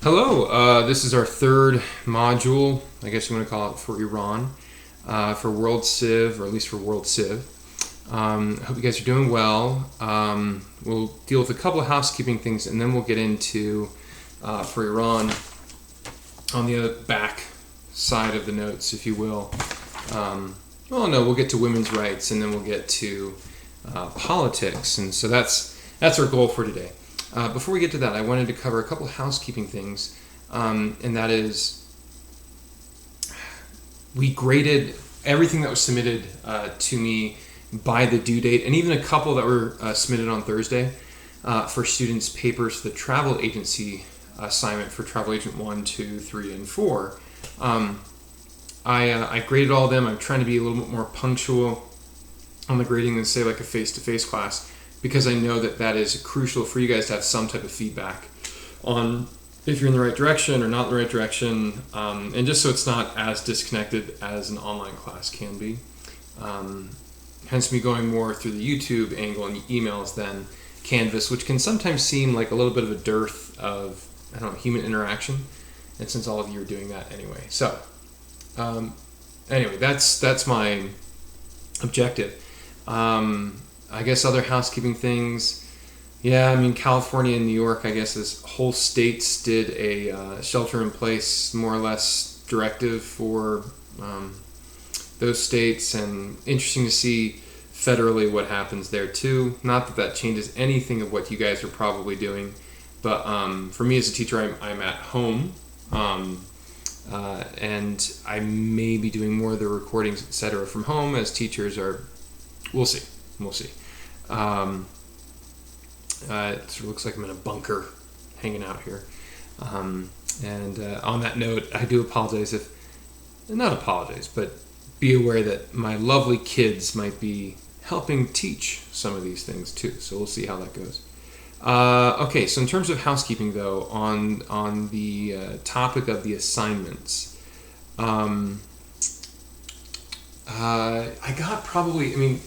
Hello, this is our third module, I guess you want to call it, for Iran, for World Civ, or at least for World Civ. I hope you guys are doing well. We'll deal with a couple of housekeeping things, and then we'll get into, for Iran, on the back side of the notes, if you will. We'll get to women's rights, and then we'll get to politics, and so that's our goal for today. Before we get to that, I wanted to cover a couple of housekeeping things, and that is we graded everything that was submitted to me by the due date, and even a couple that were submitted on Thursday for students' papers for the travel agency assignment for Travel Agent 1, 2, 3, and 4. I graded all of them. I'm trying to be a little bit more punctual on the grading than, say, like a face-to-face class, because I know that is crucial for you guys to have some type of feedback on if you're in the right direction or not in the right direction, and just so it's not as disconnected as an online class can be. Hence me going more through the YouTube angle and emails than Canvas, which can sometimes seem like a little bit of a dearth of, human interaction, and since all of you are doing that anyway. So, anyway, that's my objective. I guess other housekeeping things. Yeah, California and New York, I guess, as whole states did a shelter-in-place, more or less, directive for those states, and interesting to see federally what happens there, too. Not that changes anything of what you guys are probably doing, but for me as a teacher, I'm at home, and I may be doing more of the recordings, etc., from home, as teachers are. We'll see. It sort of looks like I'm in a bunker hanging out here. On that note, I do apologize but be aware that my lovely kids might be helping teach some of these things too. So we'll see how that goes. Okay, so in terms of housekeeping though, on the topic of the assignments, I got probably,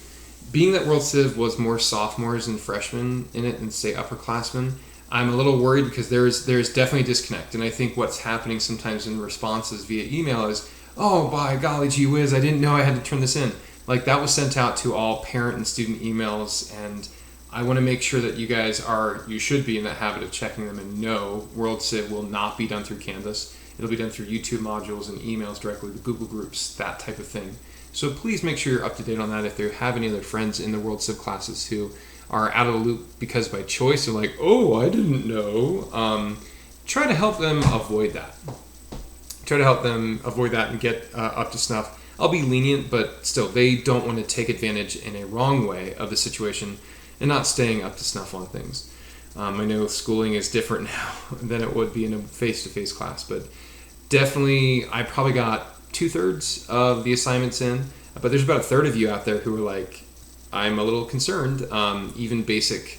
being that World Civ was more sophomores and freshmen in it than, say, upperclassmen, I'm a little worried because there's definitely a disconnect. And I think what's happening sometimes in responses via email is, oh, by golly gee whiz, I didn't know I had to turn this in. Like, that was sent out to all parent and student emails, and I want to make sure that you guys you should be in that habit of checking them and know World Civ will not be done through Canvas. It'll be done through YouTube modules and emails directly to Google Groups, that type of thing. So please make sure you're up to date on that if you have any other friends in the World Civ classes who are out of the loop because by choice they're like, oh, I didn't know. Try to help them avoid that. And get up to snuff. I'll be lenient, but still, they don't want to take advantage in a wrong way of the situation and not staying up to snuff on things. I know schooling is different now than it would be in a face-to-face class, but definitely I probably got 2/3 of the assignments in, but there's about 1/3 of you out there who are like, I'm a little concerned. Even basic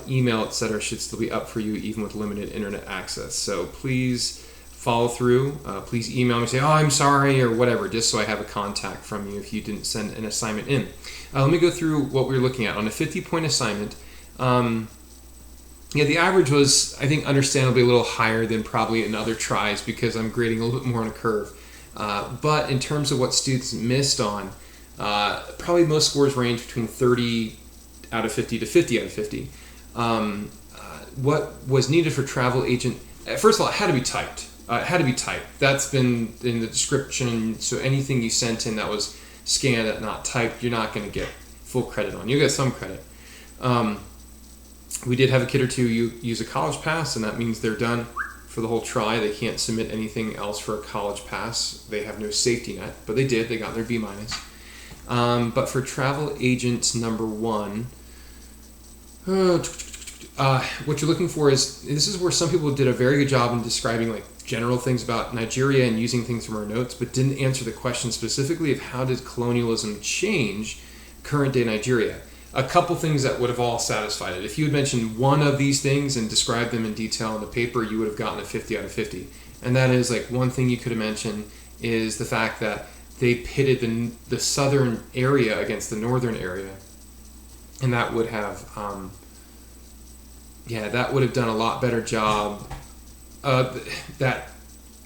email, etc., should still be up for you, even with limited internet access. So please follow through. Please email me, say, oh, I'm sorry, or whatever, just so I have a contact from you if you didn't send an assignment in. Let me go through what we're looking at. On a 50-point assignment, the average was, I think, understandably a little higher than probably in other tries because I'm grading a little bit more on a curve. But in terms of what students missed on, probably most scores range between 30 out of 50 to 50 out of 50. What was needed for travel agent, first of all, it had to be typed. That's been in the description, so anything you sent in that was scanned and not typed, you're not going to get full credit on. You'll get some credit. We did have a kid or two use a college pass, and that means they're done for the whole try. They can't submit anything else for a college pass. They have no safety net, but they did. They got their B-. But for travel agent number 1, what you're looking for this is where some people did a very good job in describing like general things about Nigeria and using things from our notes, but didn't answer the question specifically of how did colonialism change current day Nigeria. A couple things that would have all satisfied it. If you had mentioned one of these things and described them in detail in the paper, you would have gotten a 50 out of 50. And that is like one thing you could have mentioned is the fact that they pitted the southern area against the northern area, and that would have done a lot better job that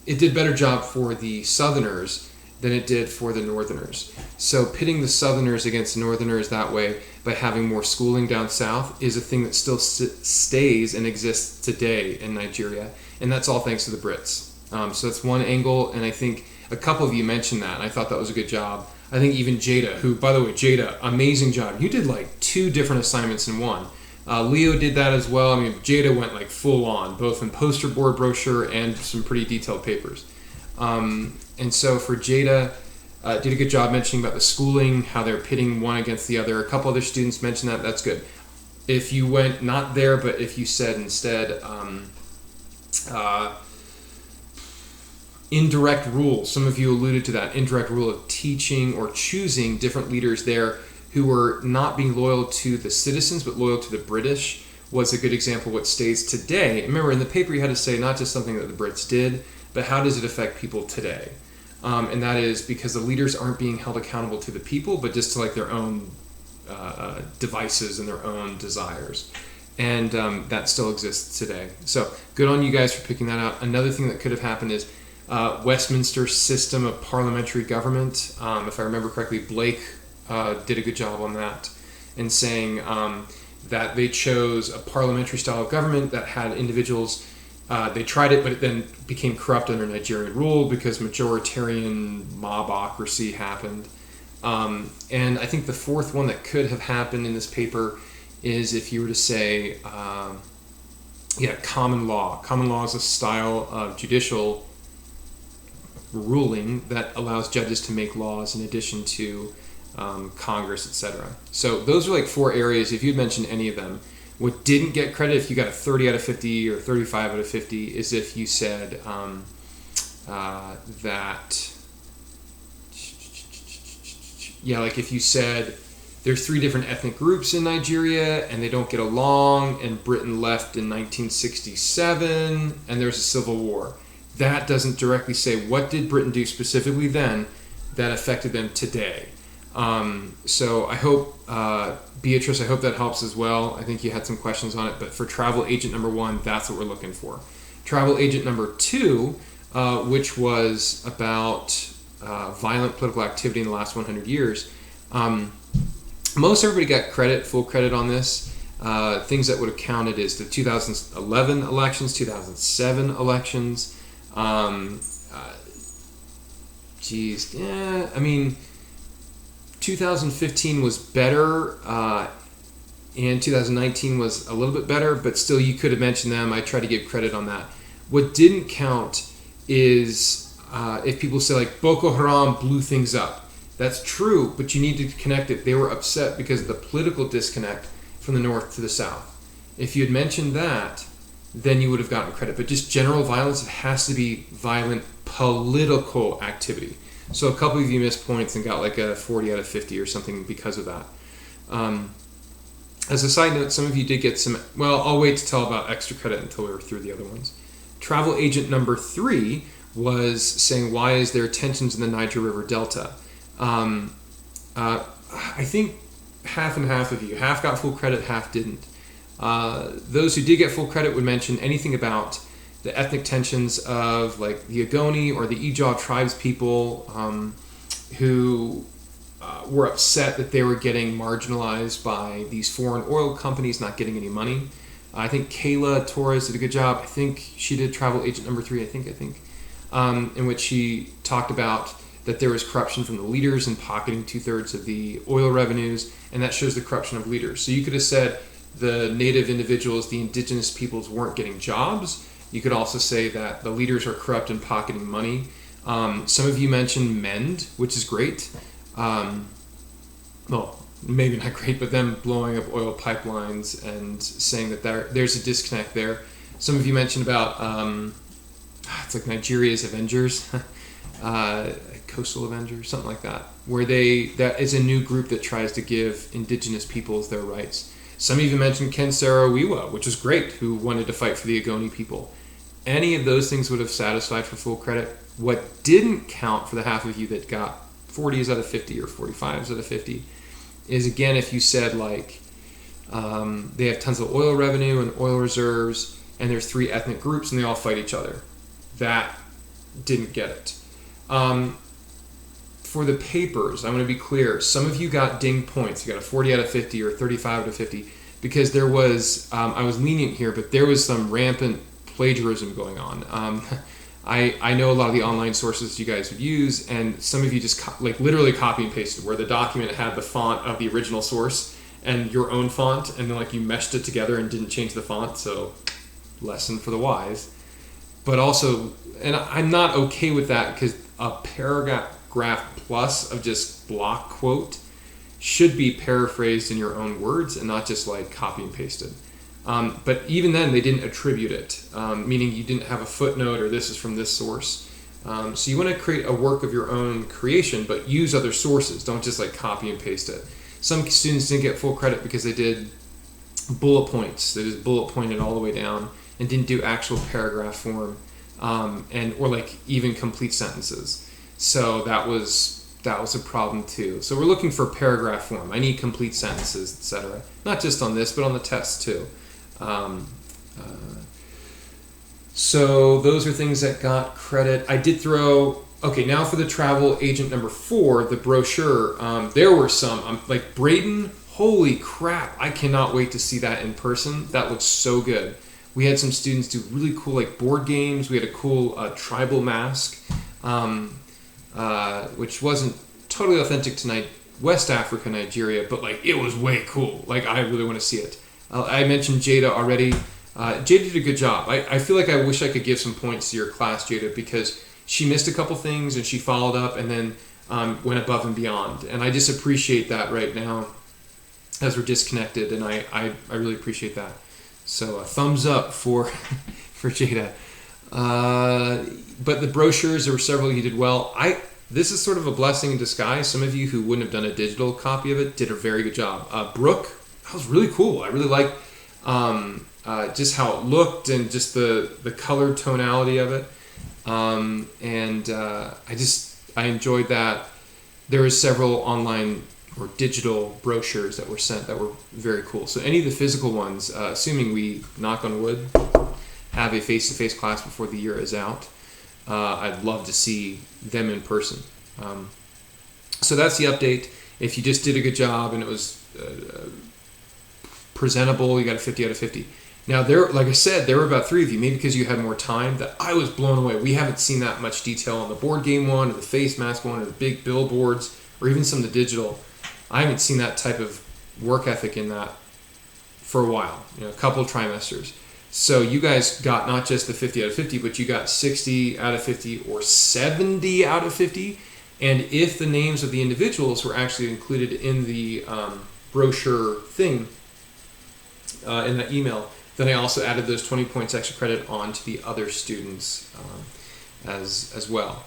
it did better job for the Southerners than it did for the Northerners. So pitting the Southerners against the Northerners that way by having more schooling down south is a thing that still stays and exists today in Nigeria, and that's all thanks to the Brits. So that's one angle, and I think a couple of you mentioned that, and I thought that was a good job. I think even Jada, who, by the way, Jada, amazing job. You did like 2 different assignments in one. Leo did that as well. I mean, Jada went like full on, both in poster board brochure and some pretty detailed papers. And so for Jada, did a good job mentioning about the schooling, how they're pitting one against the other. A couple other students mentioned that. That's good. If you went not there, but if you said instead indirect rule, some of you alluded to that, indirect rule of teaching or choosing different leaders there who were not being loyal to the citizens but loyal to the British was a good example of what stays today. Remember, in the paper you had to say not just something that the Brits did, but how does it affect people today? And that is because the leaders aren't being held accountable to the people, but just to like their own devices and their own desires. And that still exists today. So good on you guys for picking that out. Another thing that could have happened is Westminster system of parliamentary government. If I remember correctly, Blake did a good job on that in saying that they chose a parliamentary style of government that had individuals. They tried it, but it then became corrupt under Nigerian rule because majoritarian mobocracy happened. And I think the fourth one that could have happened in this paper is if you were to say, common law. Common law is a style of judicial ruling that allows judges to make laws in addition to Congress, etc. So those are like 4 areas. If you'd mentioned any of them, what didn't get credit, if you got a 30 out of 50 or 35 out of 50, is if you said like if you said there's 3 different ethnic groups in Nigeria and they don't get along, and Britain left in 1967 and there's a civil war. That doesn't directly say what did Britain do specifically then that affected them today. So I hope, Beatrice, I hope that helps as well. I think you had some questions on it, but for travel agent number 1, that's what we're looking for. Travel agent number 2, which was about violent political activity in the last 100 years. Most everybody got full credit on this. Things that would have counted is the 2011 elections, 2007 elections. 2015 was better, and 2019 was a little bit better, but still you could have mentioned them. I tried to give credit on that. What didn't count is if people say like Boko Haram blew things up. That's true, but you need to connect it. They were upset because of the political disconnect from the north to the south. If you had mentioned that, then you would have gotten credit. But just general violence, it has to be violent political activity. So a couple of you missed points and got like a 40 out of 50 or something because of that. As a side note, some of you did get some... Well, I'll wait to tell about extra credit until we're through the other ones. Travel agent number 3 was saying, why is there tensions in the Niger River Delta? I think half and half of you. Half got full credit, half didn't. Those who did get full credit would mention anything about the ethnic tensions of like the Ogoni or the Ijaw tribes people who were upset that they were getting marginalized by these foreign oil companies not getting any money. I think Kayla Torres did a good job. I think she did travel agent number 3, I think, in which she talked about that there was corruption from the leaders in pocketing 2/3 of the oil revenues, and that shows the corruption of leaders. So you could have said the native individuals, the indigenous peoples weren't getting jobs. You could also say that the leaders are corrupt in pocketing money. Some of you mentioned MEND, which is great. Well, maybe not great, but them blowing up oil pipelines and saying that there's a disconnect there. Some of you mentioned about, it's like Nigeria's Avengers, Coastal Avengers, something like that, where that is a new group that tries to give indigenous peoples their rights. Some even mentioned Ken Saro-Wiwa, which is great, who wanted to fight for the Ogoni people. Any of those things would have satisfied for full credit. What didn't count for the half of you that got 40s out of 50 or 45s out of 50 is, again, if you said like they have tons of oil revenue and oil reserves and there's 3 ethnic groups and they all fight each other. That didn't get it. For the papers, I want to be clear. Some of you got ding points. You got a 40 out of 50 or 35 out of 50 because there was, I was lenient here, but there was some rampant plagiarism going on. I know a lot of the online sources you guys would use, and some of you just literally copy and pasted where the document had the font of the original source and your own font, and then you meshed it together and didn't change the font. So, lesson for the wise. But also, and I'm not okay with that because a paragraph plus of just block quote should be paraphrased in your own words and not just copy and pasted. But even then, they didn't attribute it, meaning you didn't have a footnote or this is from this source. So you want to create a work of your own creation, but use other sources. Don't just copy and paste it. Some students didn't get full credit because they did bullet points. They just bullet pointed all the way down and didn't do actual paragraph form, or even complete sentences. So that was a problem too. So we're looking for paragraph form. I need complete sentences, etc. Not just on this, but on the test too. So those are things that got credit. I did throw. Okay, now for the travel agent number 4, the brochure. There were some Braden. Holy crap! I cannot wait to see that in person. That looks so good. We had some students do really cool board games. We had a cool tribal mask. Which wasn't totally authentic to West Africa, Nigeria, but it was way cool. I really want to see it. I mentioned Jada already. Jada did a good job. I feel I wish I could give some points to your class, Jada, because she missed a couple things and she followed up and then went above and beyond. And I just appreciate that right now as we're disconnected, and I really appreciate that. So thumbs up for for Jada. But the brochures, there were several you did well. This is sort of a blessing in disguise. Some of you who wouldn't have done a digital copy of it did a very good job. Brooke, that was really cool. I really liked just how it looked and just the colored tonality of it. I enjoyed that. There were several online or digital brochures that were sent that were very cool. So any of the physical ones, assuming we, knock on wood, have a face-to-face class before the year is out, I'd love to see them in person. So that's the update. If you just did a good job and it was presentable, you got a 50 out of 50. Now, like I said, there were about 3 of you, maybe because you had more time, that I was blown away. We haven't seen that much detail on the board game one, or the face mask one, or the big billboards, or even some of the digital. I haven't seen that type of work ethic in that for a while, a couple of trimesters. So you guys got not just the 50 out of 50, but you got 60 out of 50 or 70 out of 50. And if the names of the individuals were actually included in the brochure thing, in that email, then I also added those 20 points extra credit on to the other students as well.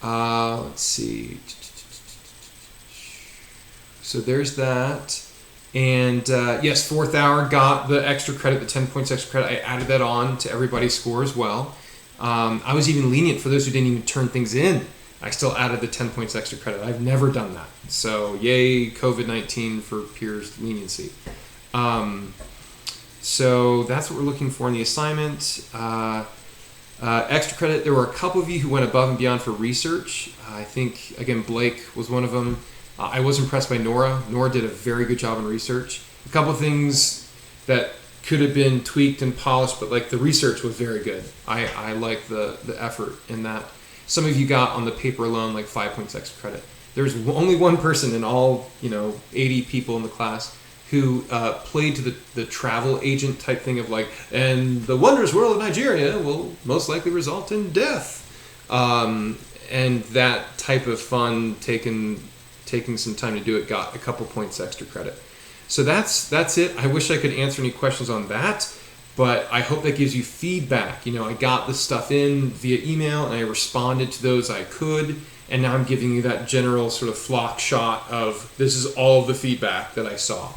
Let's see. So there's that. And yes, 4th hour got the extra credit, the 10 points extra credit. I added that on to everybody's score as well. I was even lenient for those who didn't even turn things in. I still added the 10 points extra credit. I've never done that. So yay, COVID-19 for peers leniency. So that's what we're looking for in the assignment. Extra credit, there were a couple of you who went above and beyond for research. I think, again, Blake was one of them. I was impressed by Nora. Nora did a very good job in research. A couple of things that could have been tweaked and polished, but the research was very good. I like the effort in that. Some of you got on the paper alone 5 points extra credit. There's only one person in all 80 people in the class who played to the travel agent type thing of and the wondrous world of Nigeria will most likely result in death. And that type of fun, taking some time to do it, got a couple points extra credit. So that's it. I wish I could answer any questions on that, but I hope that gives you feedback. I got the stuff in via email and I responded to those I could, and now I'm giving you that general sort of flock shot of this is all of the feedback that I saw.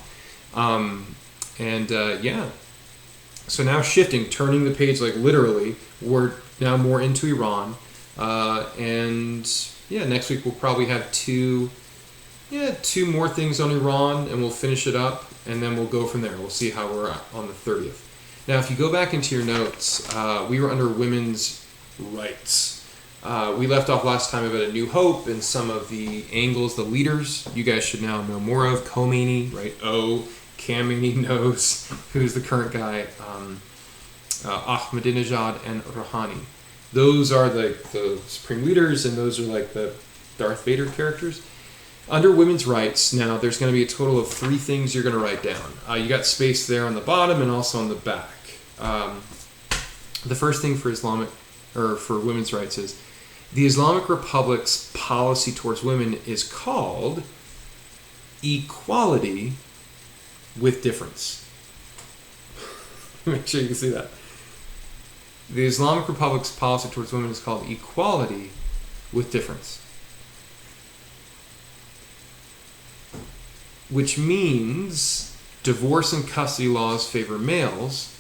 Yeah. So now turning the page literally, we're now more into Iran. Next week we'll probably have two more things on Iran, and we'll finish it up, and then we'll go from there. We'll see how we're at on the 30th. Now, if you go back into your notes, we were under women's rights. We left off last time about A New Hope and some of the angles, the leaders you guys should now know more of. Khomeini, right? Khamenei knows who's the current guy. Ahmadinejad and Rouhani. Those are the supreme leaders, and those are like the Darth Vader characters. Under women's rights, now there's going to be a total of 3 things you're going to write down. You got space there on the bottom and also on the back. The first thing for women's rights is the Islamic Republic's policy towards women is called equality with difference. Make sure you can see that. The Islamic Republic's policy towards women is called equality with difference. Which means divorce and custody laws favor males.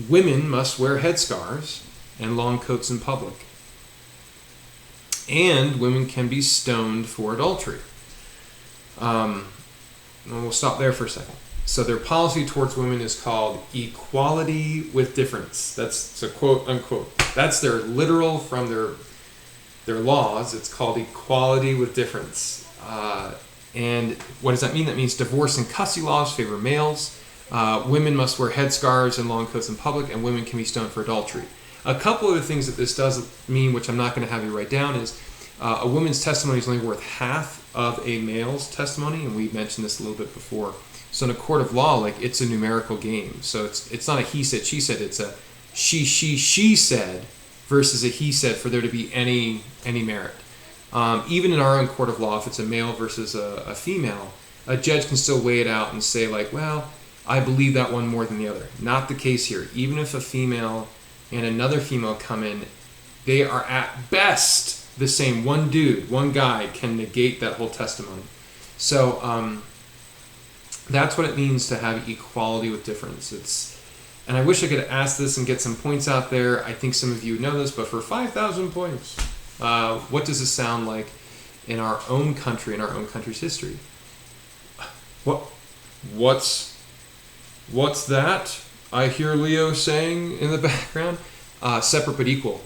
Women must wear headscarves and long coats in public. And women can be stoned for adultery. And we'll stop there for a second. So their policy towards women is called equality with difference. That's a quote unquote. That's their literal from their laws. It's called equality with difference. And what does that mean? That means divorce and custody laws favor males. Women must wear headscarves and long coats in public, and women can be stoned for adultery. A couple of the things that this does mean, which I'm not going to have you write down, is a woman's testimony is only worth half of a male's testimony, and we mentioned this a little bit before. So in a court of law, like, it's a numerical game. So it's not a he said, she said. It's a she said versus a he said for there to be any merit. Even in our own court of law, if it's a male versus a female, a judge can still weigh it out and say, like, well, I believe that one more than the other. Not the case here. Even if a female and another female come in, they are at best the same. One dude, one guy can negate that whole testimony. So that's what it means to have equality with difference. And I wish I could ask this and get some points out there. I think some of you know this, but for 5,000 points, what does this sound like in our own country, in our own country's history? What's that? I hear Leo saying in the background. Separate but equal.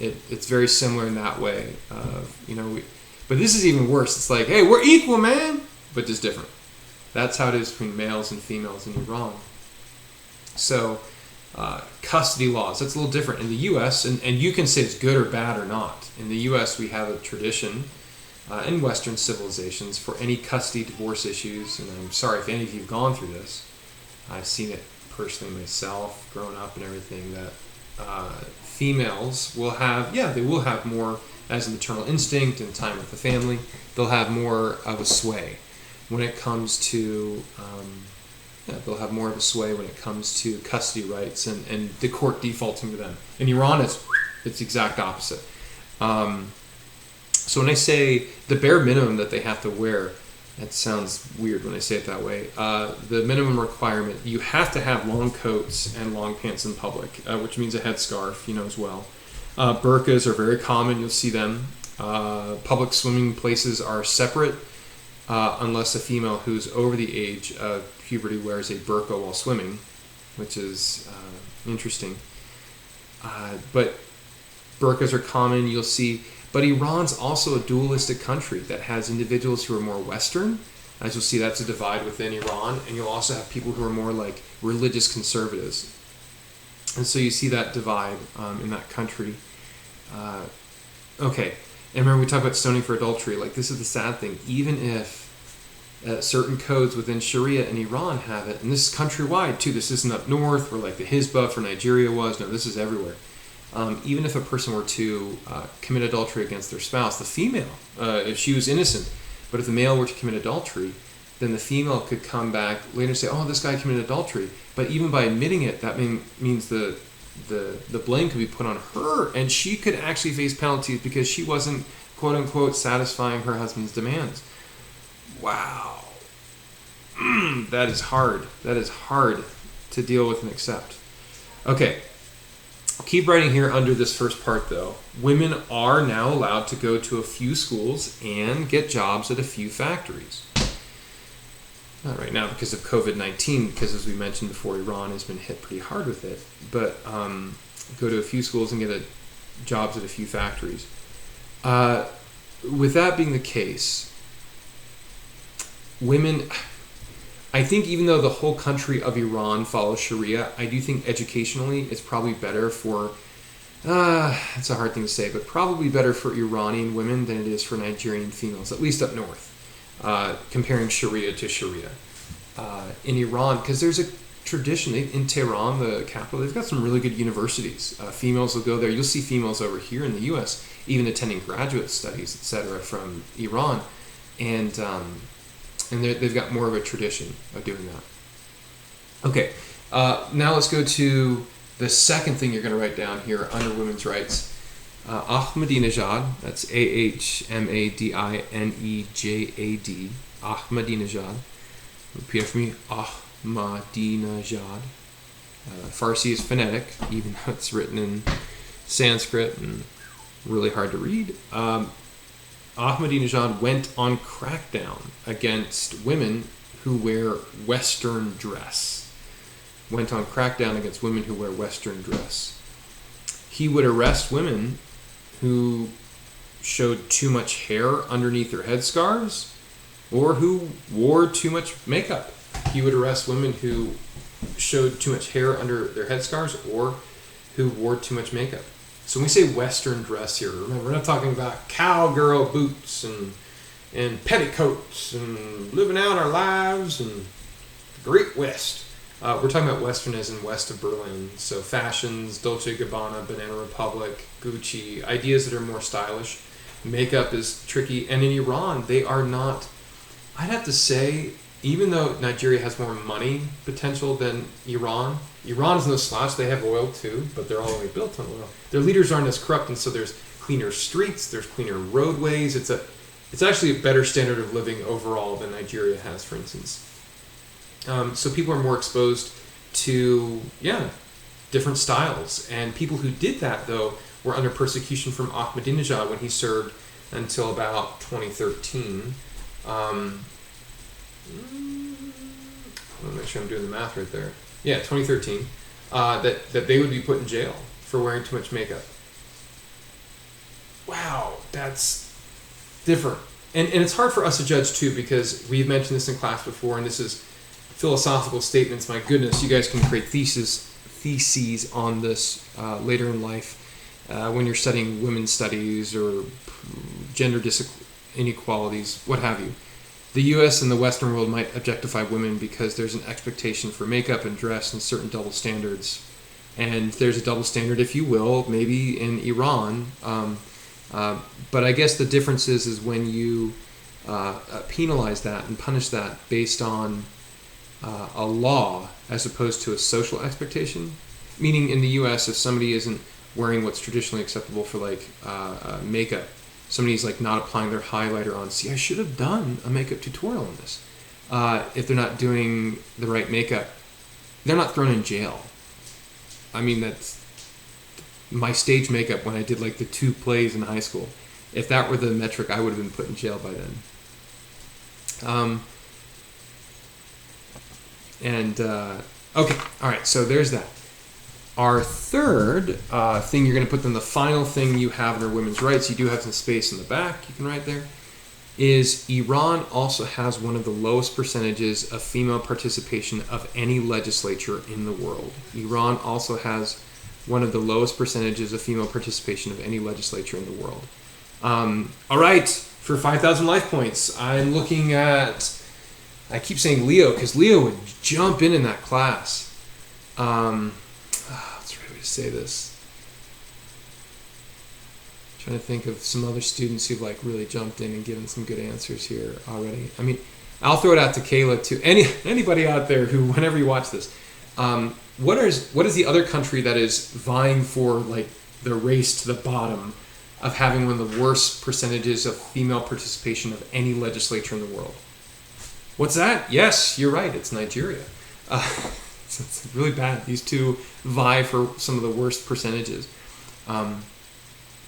It's very similar in that way. But this is even worse. It's like, hey, we're equal, man, but just different. That's how it is between males and females in Iran. So, custody laws, that's a little different. In the U.S., and you can say it's good or bad or not. In the U.S., we have a tradition in Western civilizations for any custody divorce issues, and I'm sorry if any of you have gone through this. I've seen it personally myself, grown up and everything, that females will have, they will have more as a maternal instinct and time with the family. They'll have more of a sway when it comes to they'll have more of a sway when it comes to custody rights and the court defaulting to them. In Iran, it's the exact opposite. So when I say the bare minimum that they have to wear, that sounds weird when I say it that way. The minimum requirement, you have to have long coats and long pants in public, which means a headscarf, as well. Burqas are very common. You'll see them. Public swimming places are separate unless a female who's over the age of puberty wears a burqa while swimming, which is interesting. But burqas are common. You'll see. But Iran's also a dualistic country that has individuals who are more Western. As you'll see, that's a divide within Iran. And you'll also have people who are more like religious conservatives. And so you see that divide in that country. Okay. And remember, we talked about stoning for adultery. Like, this is the sad thing. Even if certain codes within Sharia in Iran have it, and this is countrywide too. This isn't up north where like the Hizbah for Nigeria was. No, this is everywhere. Even if a person were to commit adultery against their spouse, the female, if she was innocent, but if the male were to commit adultery, then the female could come back later and say, oh, this guy committed adultery. But even by admitting it, that means the blame could be put on her, and she could actually face penalties because she wasn't, quote unquote, satisfying her husband's demands. Wow. That is hard. That is hard to deal with and accept. Okay. I'll keep writing here under this first part, though. Women are now allowed to go to a few schools and get jobs at a few factories. not right now because of COVID-19, because as we mentioned before, Iran has been hit pretty hard with it, but go to a few schools and get jobs at a few factories. With that being the case, women, I think even though the whole country of Iran follows Sharia, I do think educationally it's probably better for, it's a hard thing to say, but probably better for Iranian women than it is for Nigerian females, at least up north, comparing Sharia to Sharia. In Iran, because there's a tradition, in Tehran, the capital, they've got some really good universities. Females will go there. You'll see females over here in the U.S. even attending graduate studies, etc., from Iran, and they've got more of a tradition of doing that. Okay, now let's go to the second thing you're going to write down here under women's rights. Ahmadinejad, that's Ahmadinejad, Ahmadinejad. Repeat after me, Ahmadinejad. Farsi is phonetic, even though it's written in Sanskrit and really hard to read. Ahmadinejad went on crackdown against women who wear Western dress. Went on crackdown against women who wear Western dress. He would arrest women who showed too much hair underneath their headscarves or who wore too much makeup. He would arrest women who showed too much hair under their headscarves or who wore too much makeup. So when we say Western dress here, remember, we're not talking about cowgirl boots and petticoats and living out our lives and the Great West. We're talking about Western as in west of Berlin. So fashions, Dolce & Gabbana, Banana Republic, Gucci, ideas that are more stylish. Makeup is tricky. And in Iran, they are not, I'd have to say, even though Nigeria has more money potential than Iran, Iran's no slouch. They have oil too, but they're all the way built on oil. Their leaders aren't as corrupt, and so there's cleaner streets, there's cleaner roadways. It's actually a better standard of living overall than Nigeria has, for instance. So people are more exposed to, different styles. And people who did that, though, were under persecution from Ahmadinejad when he served until about 2013. I want to make sure I'm doing the math right there. Yeah, 2013. That they would be put in jail for wearing too much makeup. Wow, that's different. And it's hard for us to judge, too, because we've mentioned this in class before, and this is philosophical statements. My goodness, you guys can create theses on this later in life when you're studying women's studies or gender inequalities, what have you. The U.S. and the Western world might objectify women because there's an expectation for makeup and dress and certain double standards. And there's a double standard, if you will, maybe in Iran. But I guess the difference is when you penalize that and punish that based on a law as opposed to a social expectation. Meaning in the U.S., if somebody isn't wearing what's traditionally acceptable for makeup, somebody's not applying their highlighter on. See, I should have done a makeup tutorial on this. If they're not doing the right makeup, they're not thrown in jail. I mean, that's my stage makeup when I did the 2 plays in high school. If that were the metric, I would have been put in jail by then. Okay, all right, so there's that. Our third thing you're going to put in the final thing you have under women's rights, you do have some space in the back you can write there, is Iran also has one of the lowest percentages of female participation of any legislature in the world. Iran also has one of the lowest percentages of female participation of any legislature in the world. All right, for 5,000 life points, I'm looking at, I keep saying Leo because Leo would jump in that class. What's the right way to say this? I'm trying to think of some other students who've really jumped in and given some good answers here already. I mean, I'll throw it out to Kayla too. Anybody out there who, whenever you watch this, what is the other country that is vying for the race to the bottom of having one of the worst percentages of female participation of any legislature in the world? What's that? Yes, you're right. It's Nigeria. It's really bad. These two vie for some of the worst percentages.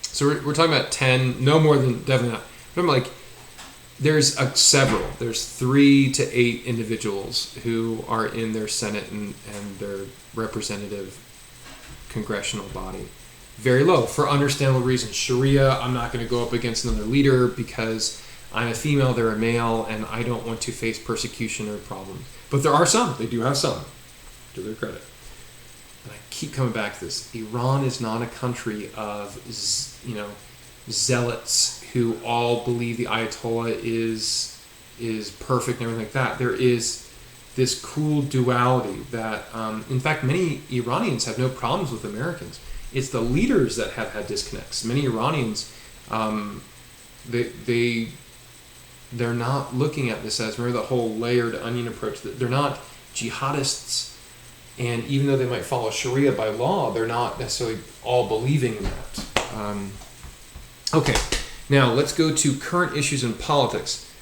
So we're talking about 10, no more than, definitely not. We're talking about There's several. There's 3 to 8 individuals who are in their Senate and their representative congressional body. Very low for understandable reasons. Sharia, I'm not going to go up against another leader because I'm a female, they're a male, and I don't want to face persecution or problems. But there are some. They do have some, to their credit. And I keep coming back to this. Iran is not a country of, zealots who all believe the Ayatollah is perfect and everything like that. There is this cool duality that, in fact, many Iranians have no problems with Americans. It's the leaders that have had disconnects. Many Iranians, they're not looking at this as, remember the whole layered onion approach, that they're not jihadists, and even though they might follow Sharia by law, they're not necessarily all believing in that. Okay, now let's go to current issues in politics.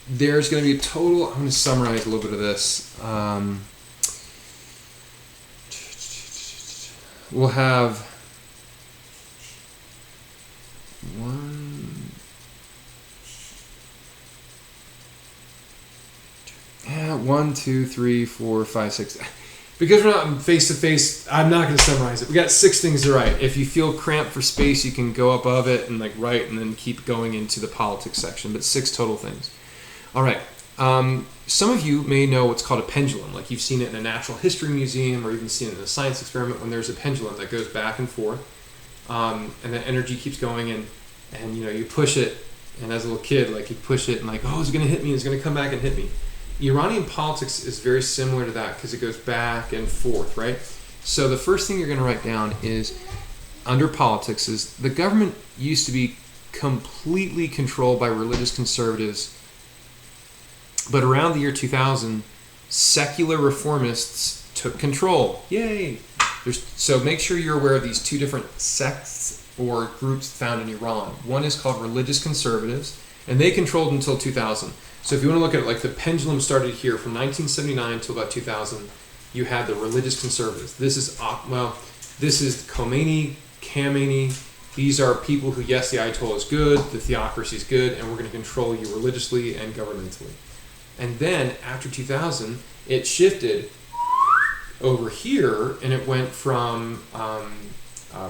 There's going to be a total, I'm going to summarize a little bit of this. We'll have 1, 2, 3, 4, 5, 6. Because we're not face to face, I'm not going to summarize it. We got 6 things to write. If you feel cramped for space, you can go above it and write, and then keep going into the politics section. But 6 total things. All right. Some of you may know what's called a pendulum. Like you've seen it in a natural history museum, or even seen it in a science experiment when there's a pendulum that goes back and forth, and the energy keeps going, and you push it, and as a little kid, you push it, and oh, it's going to hit me, it's going to come back and hit me. Iranian politics is very similar to that because it goes back and forth, right? So the first thing you're going to write down is, under politics, is the government used to be completely controlled by religious conservatives, but around the year 2000, secular reformists took control. Yay! So make sure you're aware of these 2 different sects or groups found in Iran. One is called religious conservatives, and they controlled until 2000. So if you want to look at it, the pendulum started here from 1979 until about 2000. You had the religious conservatives. This is Khomeini, Khamenei. These are people who, yes, the Ayatollah is good, the theocracy is good, and we're going to control you religiously and governmentally. And then after 2000, it shifted over here, and it went from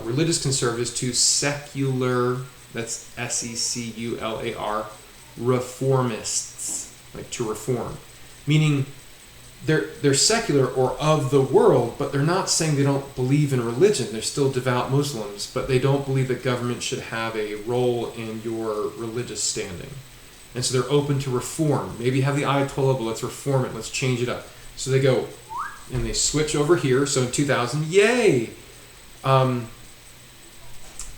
religious conservatives to secular, that's SECULAR, reformists, to reform. Meaning they're secular or of the world, but they're not saying they don't believe in religion. They're still devout Muslims, but they don't believe that government should have a role in your religious standing. And so they're open to reform. Maybe have the Ayatollah, but let's reform it. Let's change it up. So they go and they switch over here. So in 2000, yay! And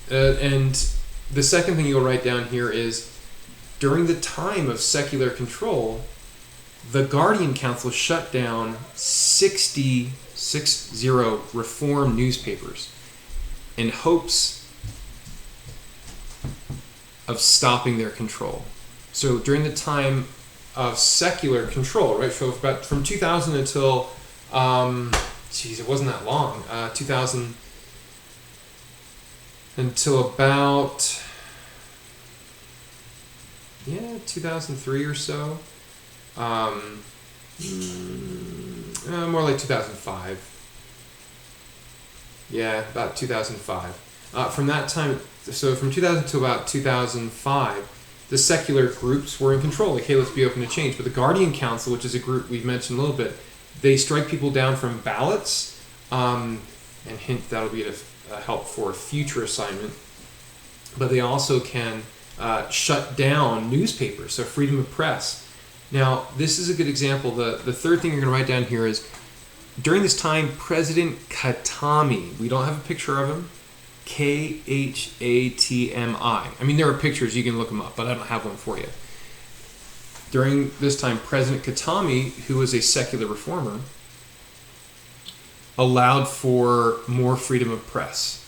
the second thing you'll write down here is, during the time of secular control, the Guardian Council shut down 60 reform newspapers in hopes of stopping their control. So during the time of secular control, right? So about from 2000 until, it wasn't that long. 2000 until about 2003 or so. More like 2005. Yeah, about 2005. From that time, so from 2000 to about 2005, the secular groups were in control. Hey, let's be open to change. But the Guardian Council, which is a group we've mentioned a little bit, they strike people down from ballots, and hint that'll be a help for a future assignment. But they also can shut down newspapers, so freedom of press. Now, this is a good example. The third thing you're going to write down here is, during this time, President Khatami, we don't have a picture of him, Khatmi. I mean, there are pictures, you can look them up, but I don't have one for you. During this time, President Khatami, who was a secular reformer, allowed for more freedom of press.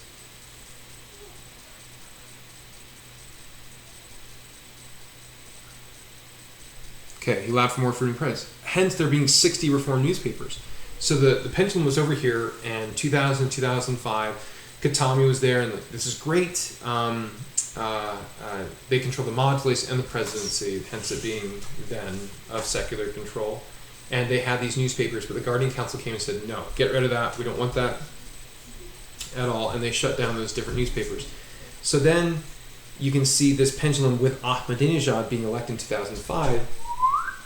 Okay, he allowed for more freedom of press. Hence, there being 60 reform newspapers. So the pendulum was over here, and 2000, 2005, Khatami was there, and this is great. they control the modulace and the presidency, hence it being then of secular control. And they had these newspapers, but the Guardian Council came and said, no, get rid of that. We don't want that at all. And they shut down those different newspapers. So then you can see this pendulum with Ahmadinejad being elected in 2005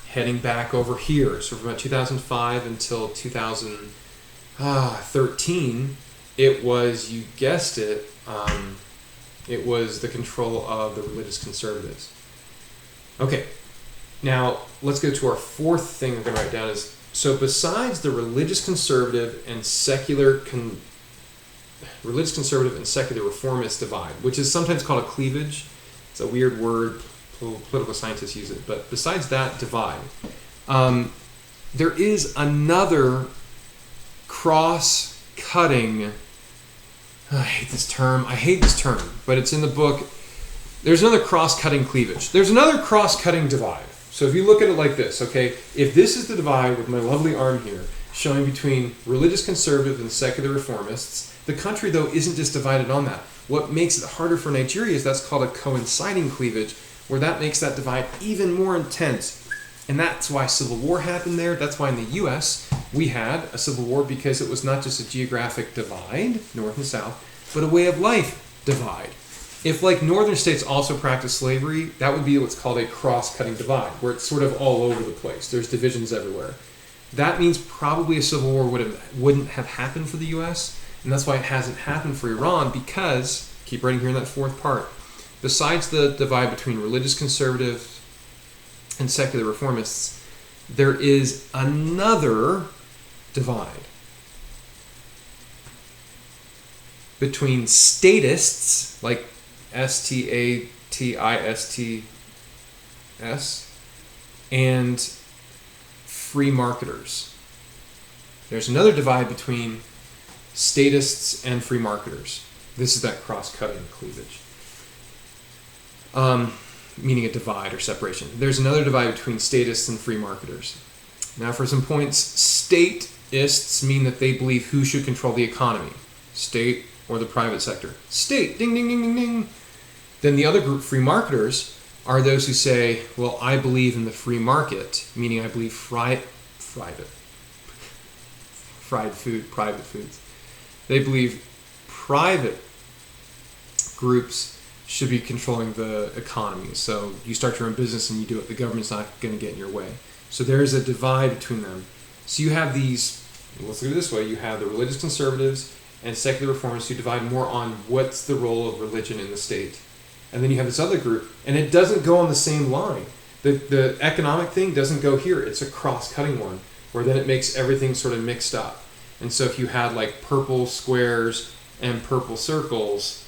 heading back over here. So from about 2005 until 2013, it was, you guessed it, it was the control of the religious conservatives. Okay, now let's go to our fourth thing we're going to write down is, so besides the religious conservative and secular reformist divide, which is sometimes called a cleavage, it's a weird word, political scientists use it, but besides that divide, there is another cross-cutting, I hate this term, but it's in the book. There's another cross-cutting cleavage. There's another cross-cutting divide. So if you look at it like this, okay, if this is the divide with my lovely arm here, showing between religious conservative and secular reformists, the country, though, isn't just divided on that. What makes it harder for Nigeria is that's called a coinciding cleavage, where that makes that divide even more intense. And that's why civil war happened there. That's why in the U.S. we had a civil war, because it was not just a geographic divide, north and south, but a way of life divide. If, like, northern states also practice slavery, that would be what's called a cross-cutting divide, where it's sort of all over the place. There's divisions everywhere. That means probably a civil war wouldn't have happened for the U.S., and that's why it hasn't happened for Iran, because, keep writing here in that fourth part, besides the divide between religious conservative and secular reformists, there is another divide between statists, like Statists, and free marketers. There's another divide between statists and free marketers. This is that cross-cutting cleavage. Meaning a divide or separation. There's another divide between statists and free marketers. Now for some points, statists mean that they believe who should control the economy, state or the private sector. State, ding, ding, ding, ding, ding. Then the other group, free marketers, are those who say, well, I believe in the free market, meaning I believe private foods. They believe private groups should be controlling the economy. So you start your own business and you do it. The government's not going to get in your way. So there's a divide between them. So you have these, let's look at it this way, you have the religious conservatives and secular reformists who divide more on what's the role of religion in the state. And then you have this other group, and it doesn't go on the same line. The economic thing doesn't go here. It's a cross-cutting one, where then it makes everything sort of mixed up. And so if you had like purple squares and purple circles,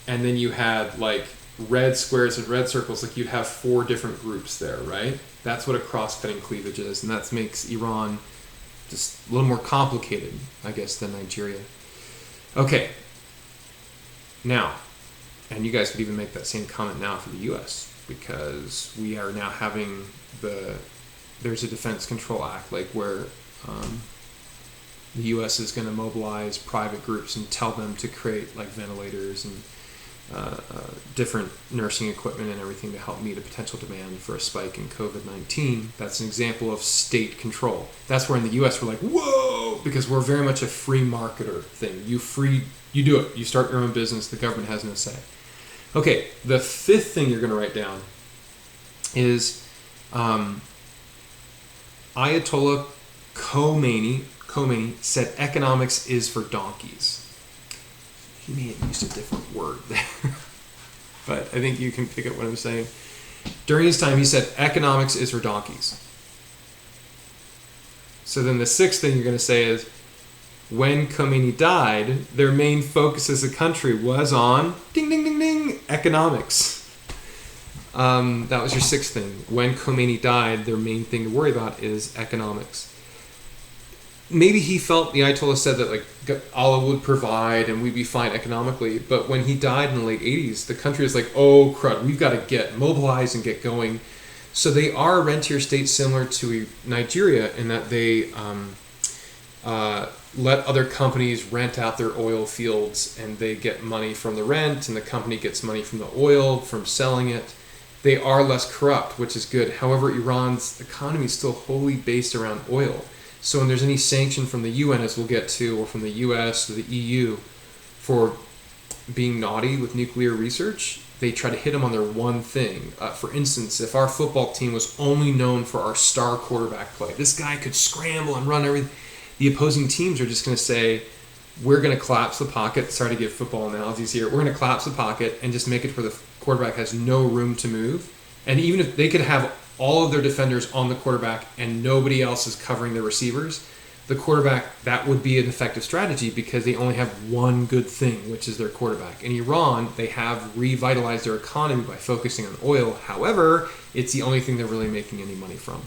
and then you had like red squares and red circles, like you'd have 4 different groups there, right? That's what a cross-cutting cleavage is, and that makes Iran just a little more complicated, I guess, than Nigeria. Okay. Now, and you guys could even make that same comment now for the U.S., because we are now having there's a Defense Control Act, like where the U.S. is going to mobilize private groups and tell them to create like ventilators and different nursing equipment and everything to help meet a potential demand for a spike in COVID-19. That's an example of state control. That's where in the U.S. we're like, whoa, because we're very much a free marketer thing. You do it. You start your own business. The government has no say. Okay, the fifth thing you're going to write down is Ayatollah Khomeini said economics is for donkeys. He may have used a different word there, but I think you can pick up what I'm saying. During his time, he said economics is for donkeys. So then the sixth thing you're going to say is, when Khomeini died, their main focus as a country was on, ding, ding, ding, ding, economics. That was your sixth thing. When Khomeini died, their main thing to worry about is economics. Maybe he felt, the Ayatollah said that like Allah would provide and we'd be fine economically, but when he died in the late 80s, the country was like, oh crud, we've got to get mobilized and get going. So they are a rentier state similar to Nigeria in that they let other companies rent out their oil fields, and they get money from the rent, and the company gets money from the oil from selling it. They are less corrupt, which is good. However, Iran's economy is still wholly based around oil. So when there's any sanction from the UN, as we'll get to, or from the US or the EU for being naughty with nuclear research, they try to hit them on their one thing. For instance, if our football team was only known for our star quarterback play, this guy could scramble and run everything, the opposing teams are just going to say, we're going to collapse the pocket. Sorry to give football analogies here. We're going to collapse the pocket and just make it where the quarterback has no room to move. And even if they could have all of their defenders on the quarterback and nobody else is covering their receivers, the quarterback, that would be an effective strategy because they only have one good thing, which is their quarterback. In Iran, they have revitalized their economy by focusing on oil. However, it's the only thing they're really making any money from.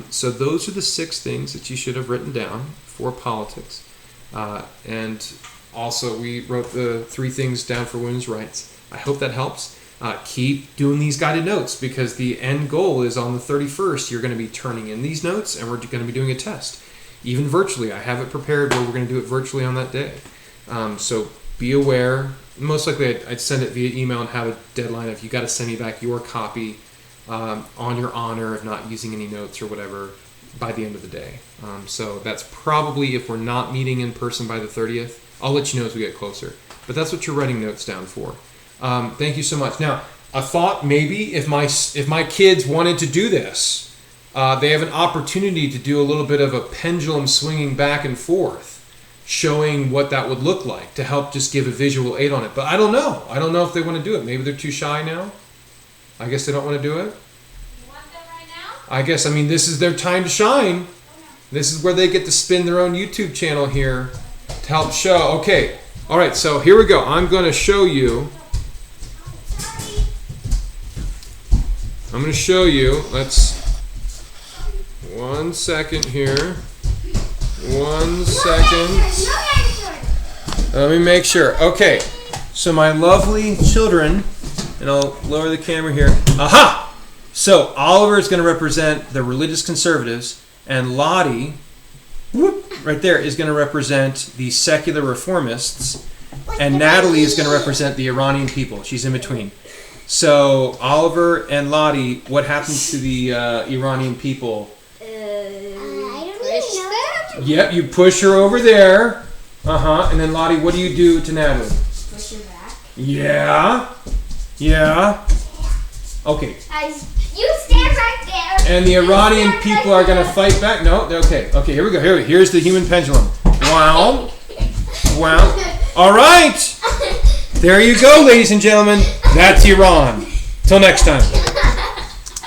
So those are the 6 things that you should have written down for politics. And also, we wrote the 3 things down for women's rights. I hope that helps. Keep doing these guided notes because the end goal is on the 31st. You're going to be turning in these notes and we're going to be doing a test. Even virtually. I have it prepared where we're going to do it virtually on that day. So be aware. Most likely I'd send it via email and have a deadline of you got to send me back your copy on your honor of not using any notes or whatever by the end of the day. So that's probably if we're not meeting in person by the 30th. I'll let you know as we get closer. But that's what you're writing notes down for. Thank you so much. Now, I thought maybe if my kids wanted to do this, they have an opportunity to do a little bit of a pendulum swinging back and forth, showing what that would look like to help just give a visual aid on it. But I don't know. I don't know if they want to do it. Maybe they're too shy now. I guess they don't want to do it. You want them right now? I guess, this is their time to shine. This is where they get to spin their own YouTube channel here to help show. Okay. All right. So here we go. I'm going to show you. Let's 1 second here. 1 second. Let me make sure. Okay. So my lovely children, and I'll lower the camera here. Aha! So Oliver is going to represent the religious conservatives, and Lottie, right there, is going to represent the secular reformists, and Natalie is going to represent the Iranian people. She's in between. So Oliver and Lottie, what happens to the Iranian people? I don't really know. Yep, you push her over there. And then Lottie, what do you do to Natalie? Push her back. Yeah. Okay. You stand right there. And the Iranian people are going to fight back. No, okay. Okay, here we go. Here's the human pendulum. Wow. All right. There you go, ladies and gentlemen. That's Iran. Till next time.